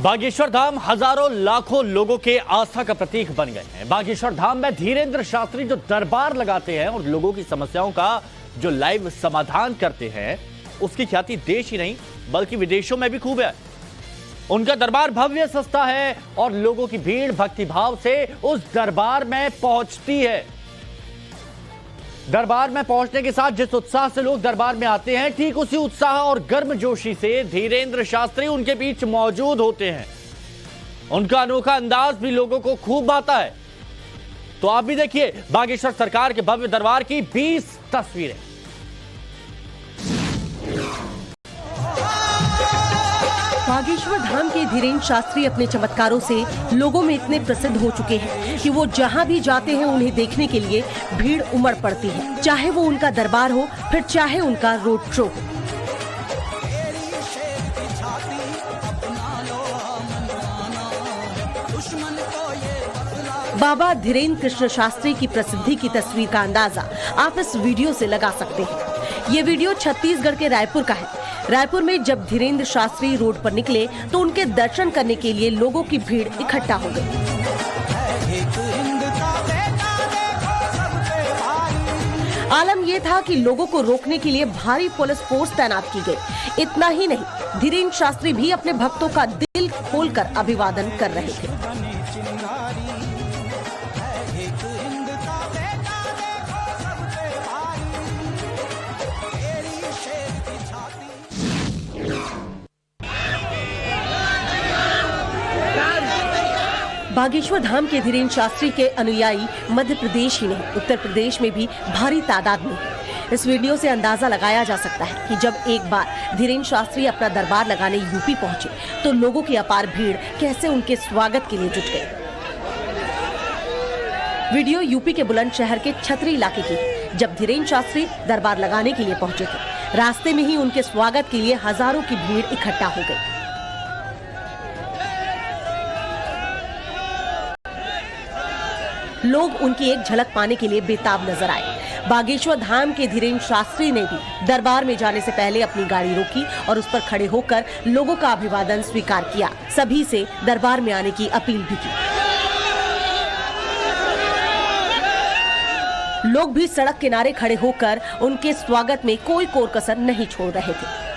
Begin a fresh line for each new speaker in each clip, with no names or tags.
बागेश्वर धाम हजारों लाखों लोगों के आस्था का प्रतीक बन गए हैं। बागेश्वर धाम में धीरेन्द्र शास्त्री जो दरबार लगाते हैं और लोगों की समस्याओं का जो लाइव समाधान करते हैं, उसकी ख्याति देश ही नहीं बल्कि विदेशों में भी खूब है। उनका दरबार भव्य सस्ता है और लोगों की भीड़ भक्तिभाव से उस दरबार में पहुंचती है। दरबार में पहुंचने के साथ जिस उत्साह से लोग दरबार में आते हैं, ठीक उसी उत्साह और गर्मजोशी से धीरेन्द्र शास्त्री उनके बीच मौजूद होते हैं। उनका अनोखा अंदाज भी लोगों को खूब भाता है। तो आप भी देखिए बागेश्वर सरकार के भव्य दरबार की 20 तस्वीरें।
बागेश्वर धाम के धीरेन्द्र शास्त्री अपने चमत्कारों से लोगों में इतने प्रसिद्ध हो चुके हैं कि वो जहां भी जाते हैं उन्हें देखने के लिए भीड़ उमड़ पड़ती है, चाहे वो उनका दरबार हो फिर चाहे उनका रोड शो हो। बाबा धीरेन्द्र कृष्ण शास्त्री की प्रसिद्धि की तस्वीर का अंदाजा आप इस वीडियो से लगा सकते हैं। ये वीडियो छत्तीसगढ़ के रायपुर का है। रायपुर में जब धीरेन्द्र शास्त्री रोड पर निकले तो उनके दर्शन करने के लिए लोगों की भीड़ इकट्ठा हो गई। आलम यह था कि लोगों को रोकने के लिए भारी पुलिस फोर्स तैनात की गई। इतना ही नहीं, धीरेन्द्र शास्त्री भी अपने भक्तों का दिल खोलकर अभिवादन कर रहे थे। बागेश्वर धाम के धीरेन्द्र शास्त्री के अनुयायी मध्य प्रदेश ही नहीं उत्तर प्रदेश में भी भारी तादाद में है। इस वीडियो से अंदाजा लगाया जा सकता है कि जब एक बार धीरेन्द्र शास्त्री अपना दरबार लगाने यूपी पहुंचे तो लोगों की अपार भीड़ कैसे उनके स्वागत के लिए जुट गई। वीडियो यूपी के बुलंदशहर के छतरी इलाके की, जब धीरेन्द्र शास्त्री दरबार लगाने के लिए पहुंचे थे। रास्ते में ही उनके स्वागत के लिए हजारों की भीड़ इकट्ठा हो गई। लोग उनकी एक झलक पाने के लिए बेताब नजर आए। बागेश्वर धाम के धीरेन्द्र शास्त्री ने भी दरबार में जाने से पहले अपनी गाड़ी रोकी और उस पर खड़े होकर लोगों का अभिवादन स्वीकार किया। सभी से दरबार में आने की अपील भी की। लोग भी सड़क किनारे खड़े होकर उनके स्वागत में कोई कोर कसर नहीं छोड़ रहे थे।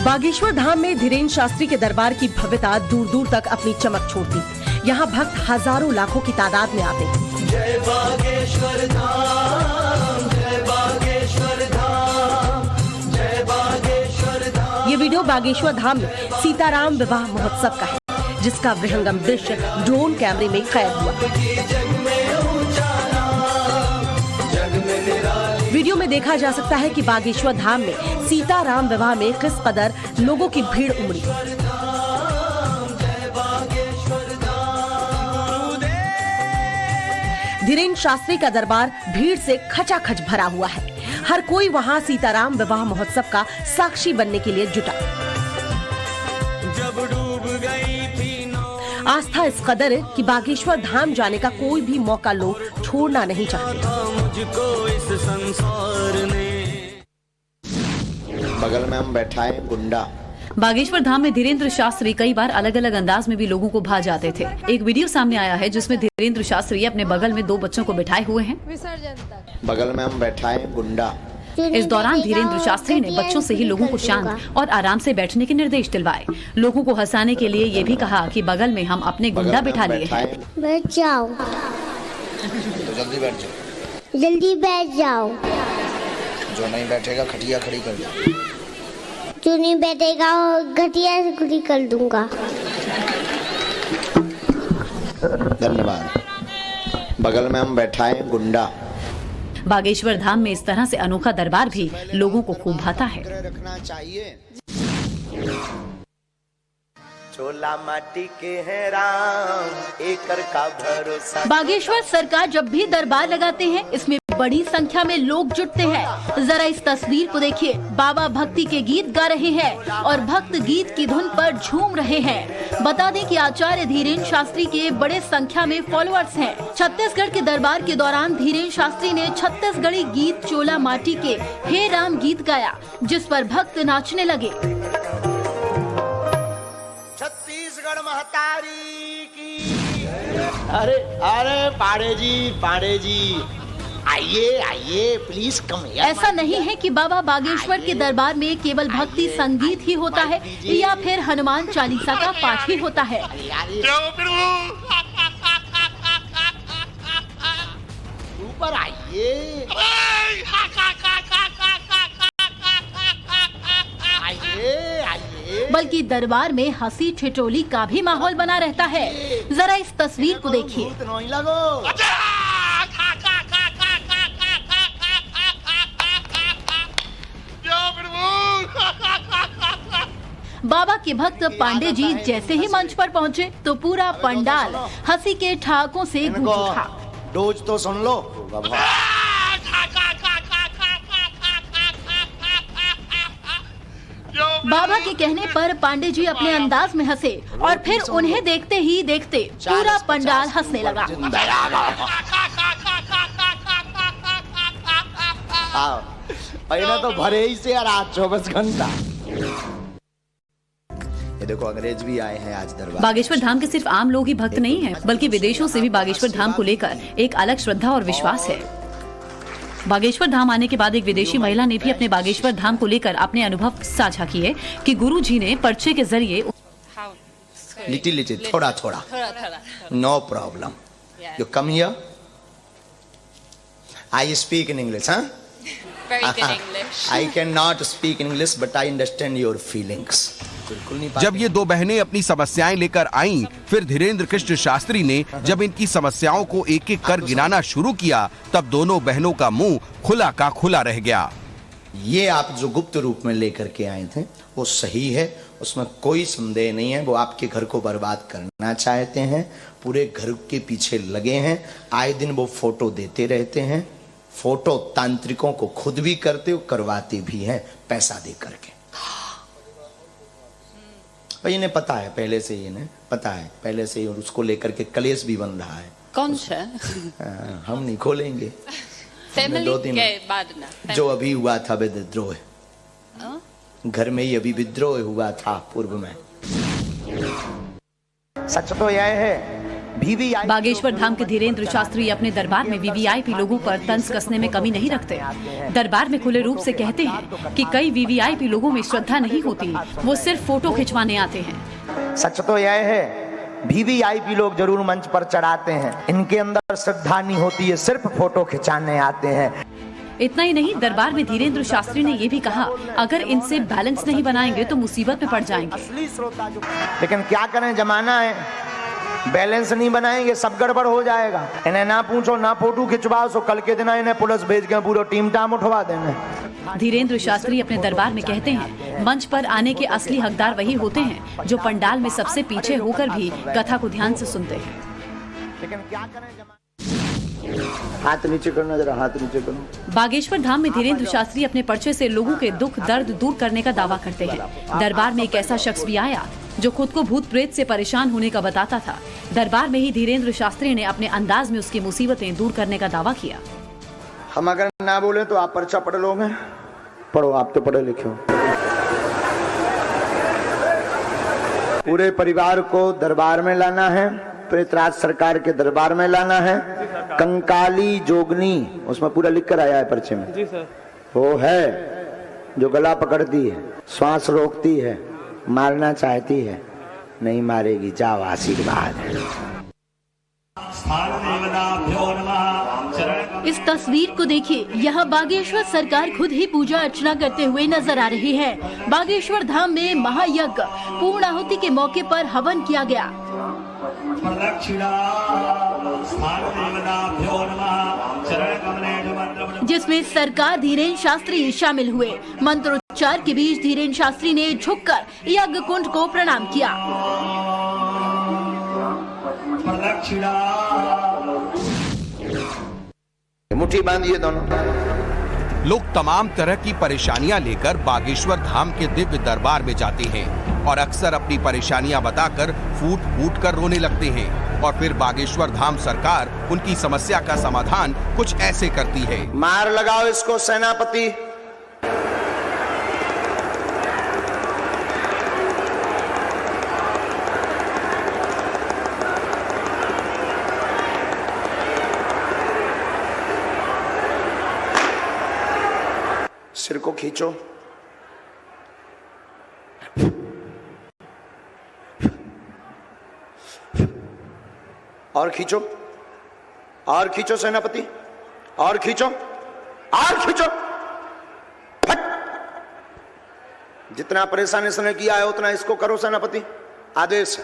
बागेश्वर धाम में धीरेन्द्र शास्त्री के दरबार की भव्यता दूर दूर तक अपनी चमक छोड़ती। यहाँ भक्त हजारों लाखों की तादाद में आते हैं।
जय बागेश्वर धाम, जय बागेश्वर धाम, जय बागेश्वर धाम।
ये वीडियो बागेश्वर धाम में सीताराम विवाह महोत्सव का है, जिसका विहंगम दृश्य ड्रोन कैमरे में कैद हुआ। वीडियो में देखा जा सकता है कि बागेश्वर धाम में सीताराम विवाह में किस कदर लोगों की भीड़ उमड़ी। धीरेन्द्र शास्त्री का दरबार भीड़ से खचाखच भरा हुआ है। हर कोई वहां सीताराम विवाह महोत्सव का साक्षी बनने के लिए जुटा। आस्था इस कदर है कि बागेश्वर धाम जाने का कोई भी मौका लोग छोड़ना नहीं चाहते।
मुझको इस संसार ने
बगल में हम बैठा है गुंडा।
बागेश्वर धाम में धीरेन्द्र शास्त्री कई बार अलग अलग अंदाज में भी लोगों को भा जाते थे। एक वीडियो सामने आया है जिसमें धीरेन्द्र शास्त्री अपने बगल में 2 बच्चों को बिठाए हुए हैं।
बगल में हम बैठा है गुंडा।
इस दौरान धीरेन्द्र शास्त्री ने बच्चों से ही लोगों को शांत और आराम से बैठने के निर्देश दिलवाए। लोगों को हंसाने के लिए ये भी कहा कि बगल में हम अपने गुंडा बिठा लिए हैं।
बैठ जाओ,
तो जल्दी बैठ जाओ।
जल्दी बैठ जाओ।
जो नहीं बैठेगा खटिया खड़ी कर दो।
जो नहीं बैठेगा घटिया से खड़ी कर दूंगा।
धन्यवाद। बगल में हम बैठा है गुंडा।
बागेश्वर धाम में इस तरह से अनोखा दरबार भी लोगों को खूब भाता है।
रखना चाहिए।
चोला माटी के हैं राम, एकर का भरोसा।
बागेश्वर सरकार जब भी दरबार लगाते हैं इसमें
बड़ी संख्या में लोग जुटते हैं। जरा इस तस्वीर को देखिए, बाबा भक्ति के गीत गा रहे हैं और भक्त गीत की धुन पर झूम रहे हैं। बता दें कि आचार्य धीरेन्द्र शास्त्री के बड़े संख्या में फॉलोअर्स हैं। छत्तीसगढ़ के दरबार के दौरान धीरेन्द्र शास्त्री ने छत्तीसगढ़ी गीत चोला माटी के हे राम गीत गाया, जिस पर भक्त नाचने लगे।
छत्तीसगढ़ महतारी की।
अरे अरे पांडे जी आइए आइए प्लीज कम।
ऐसा नहीं है कि बाबा बागेश्वर के दरबार में केवल भक्ति संगीत ही होता है या फिर हनुमान चालीसा का पाठ ही होता है।
ऊपर आइए
बल्कि दरबार में हंसी ठिठोली का भी माहौल बना रहता है। जरा इस तस्वीर को देखिए। बाबा के भक्त पांडे जी जैसे ही मंच पर पहुंचे तो पूरा पंडाल हंसी के ठहाकों से गूंज उठा।
डोज तो सुन लो।
बाबा के कहने पर पांडे जी अपने अंदाज में हंसे और फिर उन्हें देखते ही देखते पूरा पंडाल हंसने लगा।
पहले तो भरे ही से रात 24 घंटा। ये देखो अंग्रेज भी आए हैं आज दरबार।
बागेश्वर धाम के सिर्फ आम लोग ही भक्त नहीं हैं, बल्कि विदेशों से भी बागेश्वर धाम को लेकर एक अलग श्रद्धा और विश्वास है। बागेश्वर धाम आने के बाद एक विदेशी महिला ने भी अपने बागेश्वर धाम को लेकर अपने अनुभव साझा किए कि गुरु जी ने पर्चे के जरिए
लिटिल थोड़ा no problem you come here I speak in English.
Very good English.
I cannot speak in English, but I understand your feelings.
जब ये दो बहनें अपनी समस्याएं लेकर आईं, फिर धीरेन्द्र कृष्ण शास्त्री ने जब इनकी समस्याओं को एक एक कर गिनाना शुरू किया, तब दोनों बहनों का मुंह खुला का खुला रह गया।
ये आप जो गुप्त रूप में लेकर के आए थे वो सही है, उसमें कोई संदेह नहीं है। वो आपके घर को बर्बाद करना चाहते हैं, पूरे घर के पीछे लगे हैं, आए दिन वो फोटो देते रहते हैं। फोटो तांत्रिकों को खुद भी करते हो, करवाते भी हैं पैसा दे करके। भाई इन्हें पता है पहले से ही, इन्हें पता है पहले से ही, और उसको लेकर के कलेश भी बन रहा है।
कौन सा?
हम नहीं खोलेंगे।
फैमिली के बाद ना
जो अभी हुआ था विद्रोह, घर में ही अभी विद्रोह हुआ था पूर्व में। सच तो यह है
बागेश्वर धाम के धीरेन्द्र शास्त्री अपने दरबार में वीवीआईपी लोगों पर तंज कसने में कमी नहीं रखते। दरबार में खुले रूप से कहते हैं कि कई वीवीआईपी लोगों में श्रद्धा नहीं होती, वो सिर्फ फोटो खिंचवाने आते हैं।
सच तो यह है, वीवीआईपी लोग जरूर मंच पर चढ़ाते हैं, इनके अंदर श्रद्धा नहीं होती है, सिर्फ फोटो खिंचाने आते हैं।
इतना ही नहीं, दरबार में धीरेन्द्र शास्त्री ने ये भी कहा, अगर इनसे बैलेंस नहीं बनाएंगे तो मुसीबत में पड़ जाएंगे।
लेकिन क्या करें, जमाना है, बैलेंस नहीं बनाएंगे सब गड़बड़ हो जाएगा। इन्हें ना पूछो ना फोटो खिंचवाओ, सो कल के दिन इन्हें पुलिस भेज के पूरा टीम टाम उठवा देंगे।
धीरेन्द्र शास्त्री अपने दरबार में कहते हैं, मंच पर आने के असली हकदार वही होते हैं जो पंडाल में सबसे पीछे होकर भी कथा को ध्यान से सुनते हैं।
लेकिन क्या करें, हाथ नीचे करना, जरा हाथ नीचे करो।
बागेश्वर धाम में धीरेन्द्र शास्त्री अपने पर्चे से लोगों के दुख दर्द दूर करने का दावा करते हैं। दरबार में एक ऐसा शख्स भी आया जो खुद को भूत प्रेत से परेशान होने का बताता था। दरबार में ही धीरेन्द्र शास्त्री ने अपने अंदाज में उसकी मुसीबतें दूर करने का दावा किया।
हम अगर ना बोले तो आप पर्चा पढ़ लोगे? पढ़ो, आप तो पढ़े लिखे हो। पूरे परिवार को दरबार में लाना है, प्रेतराज सरकार के दरबार में लाना है। कंकाली जोगनी, उसमें पूरा लिख कर आया है पर्चे में। जी सर। वो है जो गला पकड़ती है, श्वास रोकती है, मारना चाहती है, नहीं मारेगी, जाओ आशीर्वाद।
इस तस्वीर को देखिए, यह बागेश्वर सरकार खुद ही पूजा अर्चना करते हुए नजर आ रही है। बागेश्वर धाम में महायज्ञ पूर्णाहुति के मौके पर हवन किया गया, जिसमें सरकार धीरेन्द्र शास्त्री शामिल हुए। मंत्रोच्चार के बीच धीरेन्द्र शास्त्री ने झुककर यज्ञ कुंड को प्रणाम किया।
मुट्ठी बांधिए दोनों।
लोग तमाम तरह की परेशानियां लेकर बागेश्वर धाम के दिव्य दरबार में जाते हैं और अक्सर अपनी परेशानियां बताकर फूट फूट कर रोने लगते हैं और फिर बागेश्वर धाम सरकार उनकी समस्या का समाधान कुछ ऐसे करती है।
मार लगाओ इसको सेनापति। सिर को खींचो। और खींचो, और खींचो सेनापति, और खींचो, और खींचो। फट। जितना परेशान इसने किया है उतना इसको करो सेनापति। आदेश।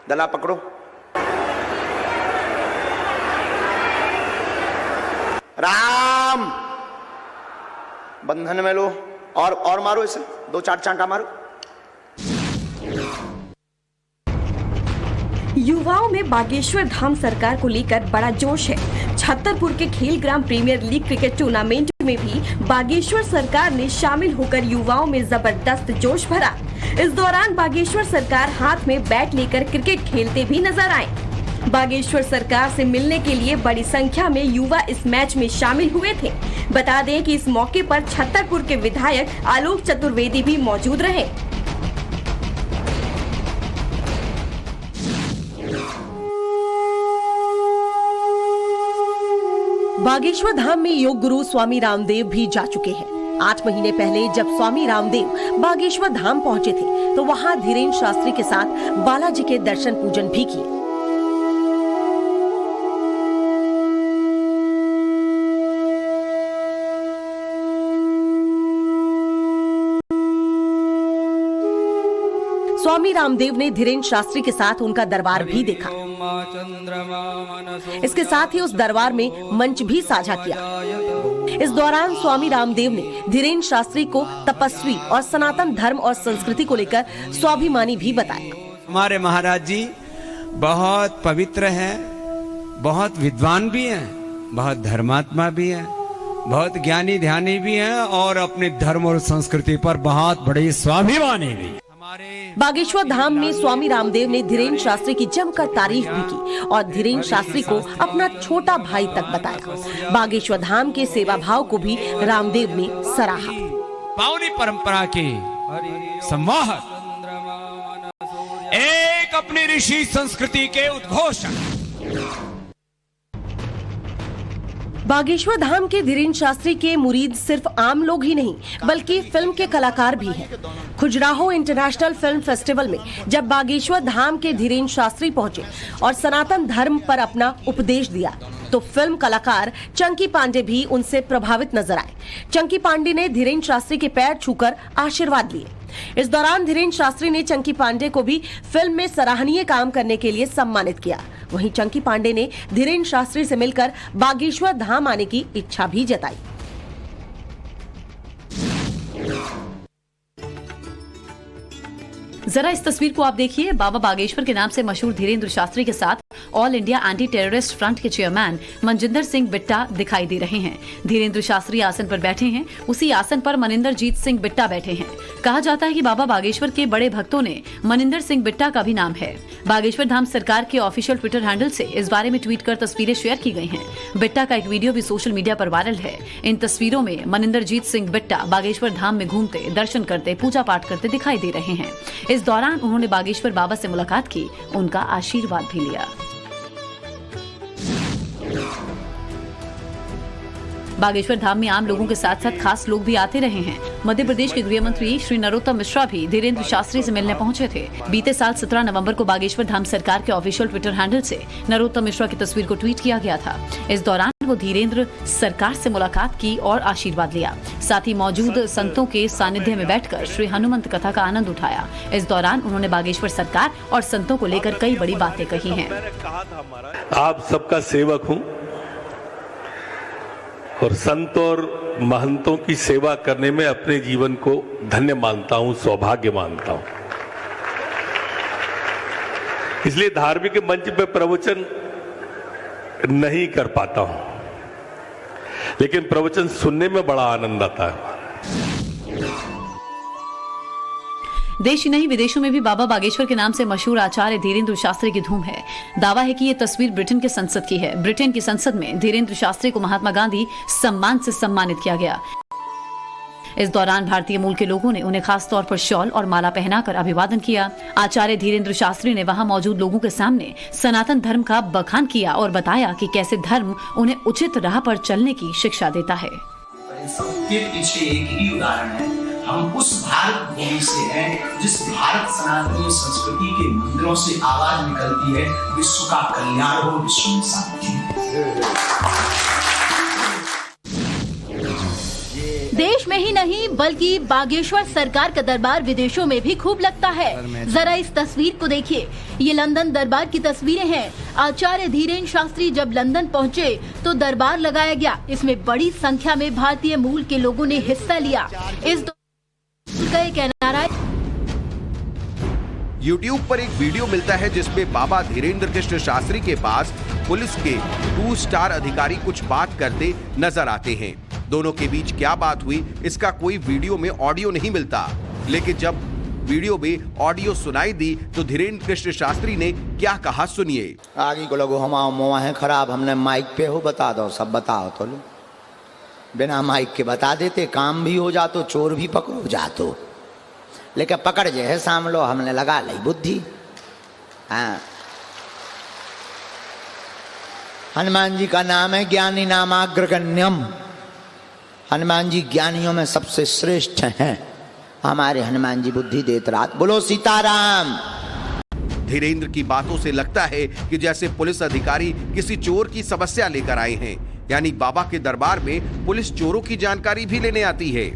दला पकड़ो। राम। बंधन में लो और मारो इसे, 2-4 चांटा मारो।
युवाओं में बागेश्वर धाम सरकार को लेकर बड़ा जोश है। छतरपुर के खेल ग्राम प्रीमियर लीग क्रिकेट टूर्नामेंट में भी बागेश्वर सरकार ने शामिल होकर युवाओं में जबरदस्त जोश भरा। इस दौरान बागेश्वर सरकार हाथ में बैट लेकर क्रिकेट खेलते भी नजर आए। बागेश्वर सरकार से मिलने के लिए बड़ी संख्या में युवा इस मैच में शामिल हुए थे। बता दें कि इस मौके पर छतरपुर के विधायक आलोक चतुर्वेदी भी मौजूद रहे। बागेश्वर धाम में योग गुरु स्वामी रामदेव भी जा चुके हैं। 8 महीने पहले जब स्वामी रामदेव बागेश्वर धाम पहुंचे थे तो वहां धीरेन्द्र शास्त्री के साथ बालाजी के दर्शन पूजन भी किए। स्वामी रामदेव ने धीरेन्द्र शास्त्री के साथ उनका दरबार भी देखा। इसके साथ ही उस दरबार में मंच भी साझा किया। इस दौरान स्वामी रामदेव ने धीरेन्द्र शास्त्री को तपस्वी और सनातन धर्म और संस्कृति को लेकर स्वाभिमानी भी बताया।
हमारे महाराज जी बहुत पवित्र हैं, बहुत विद्वान भी हैं, बहुत धर्मात्मा भी हैं, बहुत ज्ञानी ध्यानी भी हैं और अपने धर्म और संस्कृति पर बहुत बड़े स्वाभिमानी भी।
बागेश्वर धाम में स्वामी रामदेव ने धीरेन्द्र शास्त्री की जमकर तारीफ भी की और धीरेन्द्र शास्त्री को अपना छोटा भाई तक बताया। बागेश्वर धाम के सेवा भाव को भी रामदेव ने सराहा।
पावनी परंपरा के संवाहक, एक अपनी ऋषि संस्कृति के उद्घोषक।
बागेश्वर धाम के धीरेन्द्र शास्त्री के मुरीद सिर्फ आम लोग ही नहीं बल्कि फिल्म के कलाकार भी हैं। खुजराहो इंटरनेशनल फिल्म फेस्टिवल में जब बागेश्वर धाम के धीरेन्द्र शास्त्री पहुंचे और सनातन धर्म पर अपना उपदेश दिया तो फिल्म कलाकार चंकी पांडे भी उनसे प्रभावित नजर आए। चंकी पांडे ने धीरेन्द्र शास्त्री के पैर छूकर आशीर्वाद लिए। इस दौरान धीरेन्द्र शास्त्री ने चंकी पांडे को भी फिल्म में सराहनीय काम करने के लिए सम्मानित किया। वहीं चंकी पांडे ने धीरेन्द्र शास्त्री से मिलकर बागेश्वर धाम आने की इच्छा भी जताई।
जरा इस तस्वीर को आप देखिए। बाबा बागेश्वर के नाम से मशहूर धीरेन्द्र शास्त्री के साथ all India anti terrorist front के चेयरमैन मनजिंदर सिंह बिट्टा दिखाई दे रहे हैं। धीरेन्द्र शास्त्री आसन पर बैठे हैं, उसी आसन पर मनिंदर जीत सिंह बिट्टा बैठे हैं। कहा जाता है कि बाबा बागेश्वर के बड़े भक्तों ने मनिंदर सिंह बिट्टा का भी नाम है। बागेश्वर धाम सरकार के ऑफिशियल ट्विटर हैंडल से इस बारे में ट्वीट कर तस्वीरें शेयर की गई हैं। बिट्टा का एक वीडियो भी सोशल मीडिया पर वायरल है। इन तस्वीरों में मनिंदर जीत सिंह बिट्टा बागेश्वर धाम में घूमते, दर्शन करते, पूजा पाठ करते दिखाई दे रहे हैं। इस दौरान उन्होंने बागेश्वर बाबा से मुलाकात की, उनका आशीर्वाद भी लिया। बागेश्वर धाम में आम लोगों के साथ साथ खास लोग भी आते रहे हैं। मध्य प्रदेश के गृह मंत्री श्री नरोत्तम मिश्रा भी धीरेन्द्र शास्त्री से मिलने पहुंचे थे। बीते साल 17 नवंबर को बागेश्वर धाम सरकार के ऑफिशियल ट्विटर हैंडल से नरोत्तम मिश्रा की तस्वीर को ट्वीट किया गया था। इस दौरान वो धीरेन्द्र सरकार से मुलाकात की और आशीर्वाद लिया। साथ ही मौजूद संतों के सानिध्य में बैठकर श्री हनुमंत कथा का आनंद उठाया। इस दौरान उन्होंने बागेश्वर सरकार और संतों को लेकर कई बड़ी बातें कही हैं।
आप सबका सेवक हूँ और संत और महंतों की सेवा करने में अपने जीवन को धन्य मानता हूं, सौभाग्य मानता हूं। इसलिए धार्मिक मंच पे प्रवचन नहीं कर पाता हूं, लेकिन प्रवचन सुनने में बड़ा आनंद आता है।
देश ही नहीं विदेशों में भी बाबा बागेश्वर के नाम से मशहूर आचार्य धीरेन्द्र शास्त्री की धूम है। दावा है कि ये तस्वीर ब्रिटेन के संसद की है। ब्रिटेन की संसद में धीरेन्द्र शास्त्री को महात्मा गांधी सम्मान से सम्मानित किया गया। इस दौरान भारतीय मूल के लोगों ने उन्हें खास तौर पर शॉल और माला पहनाकर अभिवादन किया। आचार्य धीरेन्द्र शास्त्री ने वहां मौजूद लोगों के सामने सनातन धर्म का बखान किया और बताया कि कैसे धर्म उन्हें उचित राह पर चलने की शिक्षा देता है।
सबके पीछे एक ही उदाहरण है, हम उस भारत भूमि से हैं जिस भारत सनातनी संस्कृति के मंदिरों से आवाज निकलती है, विश्व का कल्याण हो, विश्व में शांति।
देश में ही नहीं बल्कि बागेश्वर सरकार का दरबार विदेशों में भी खूब लगता है। जरा इस तस्वीर को देखिए, ये लंदन दरबार की तस्वीरें हैं। आचार्य धीरेन्द्र शास्त्री जब लंदन पहुंचे तो दरबार लगाया गया। इसमें बड़ी संख्या में भारतीय मूल के लोगों ने हिस्सा लिया। इस
YouTube पर एक वीडियो मिलता है जिसमें बाबा धीरेन्द्र कृष्ण शास्त्री के पास पुलिस के 2 स्टार अधिकारी कुछ बात करते नजर आते हैं। दोनों के बीच क्या बात हुई इसका कोई वीडियो में ऑडियो नहीं मिलता, लेकिन जब वीडियो में ऑडियो सुनाई दी तो धीरेन्द्र कृष्ण शास्त्री ने क्या कहा सुनिए।
आगे को लगो हम मोआ है खराब, हमने माइक पे हो बता दो, सब बताओ तो लो। बिना माइक के बता देते, काम भी हो जातो, चोर भी पकड़ो जातो, लेकिन पकड़ जे है सामलो, हमने लगा ली बुद्धि। हाँ, हनुमान जी का नाम है ज्ञानी नामाग्रगण्यम। हनुमान जी ज्ञानियों में सबसे श्रेष्ठ हैं। हमारे हनुमान जी बुद्धि देत रात। बोलो सीताराम।
धीरेन्द्र की बातों से लगता है कि जैसे पुलिस अधिकारी किसी चोर की समस्या लेकर आए हैं, यानी बाबा के दरबार में पुलिस चोरों की जानकारी भी लेने आती है।